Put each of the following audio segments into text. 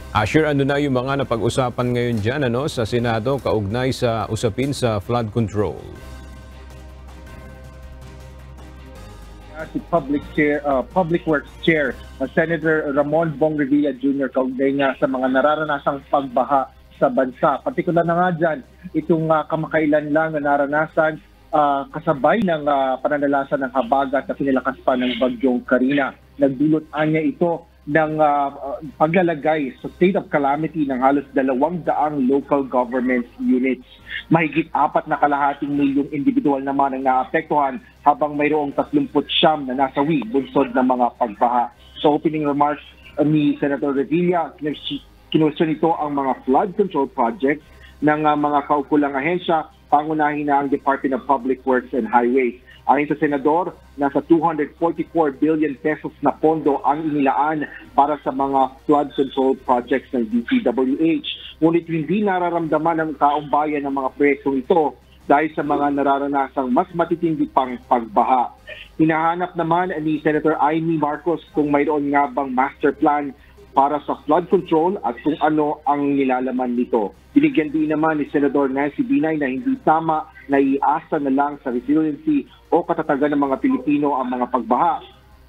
Asher, ano na yung mga napag-usapan ngayon dyan sa Senado kaugnay sa usapin sa flood control? Si Public Works Chair, Senator Ramon Bong Revilla Jr. kaugnay nga sa mga nararanasang pagbaha sa bansa. Partikular na nga dyan, itong kamakailan lang na naranasan kasabay ng pananalasan ng habagat na pinalakas pa ng bagyong Karina. Nagdulot niya ito ng paglalagay sa state of calamity ng halos 200 local government units. Mahigit 4 na kalahating milyong individual naman ang naapektuhan habang mayroong 39 na nasawi bunsod ng mga pagbaha. Sa opening remarks ni Senator Revilla, kinwestiyon ito ang mga flood control projects ng mga kaukulang ahensya, pangunahin na ang Department of Public Works and Highways. Ayon sa Senador, nasa 244 billion pesos na pondo ang inilaan para sa mga flood control projects ng DPWH. Ngunit hindi nararamdaman ng taong bayan ng mga proyektong ito dahil sa mga nararanasang mas matitindi pang pagbaha. Hinahanap naman ni Senator Amy Marcos kung mayroon nga bang master plan para sa flood control at kung ano ang nilalaman nito. Binigyan din naman ni Senador Nancy Binay na hindi tama na iasa na lang sa resiliency o katatagan ng mga Pilipino ang mga pagbaha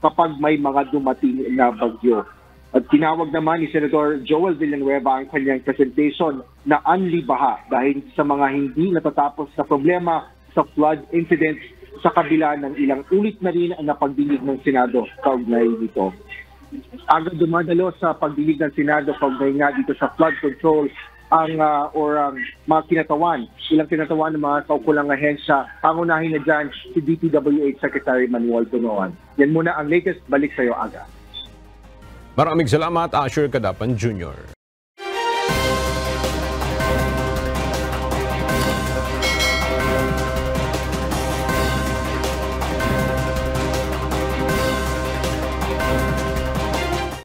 kapag may mga dumating na bagyo. At tinawag naman ni Senador Joel Villanueva ang kanyang presentation na anlibaha dahil sa mga hindi natatapos na problema sa flood incidents sa kabila ng ilang ulit na rin ang napagdinig ng Senado kaugnay nito. Agad dumadalo sa pagdinig ng Senado kaugnay nga dito sa flood control ang mga kinatawan, ilang kinatawan ng mga kaukulang ahensya, pangunahin na dyan si DPWH Secretary Manuel Donoan. Yan muna ang latest. Balik sa iyo, Aga. Maraming salamat, Asher Cadapan Jr.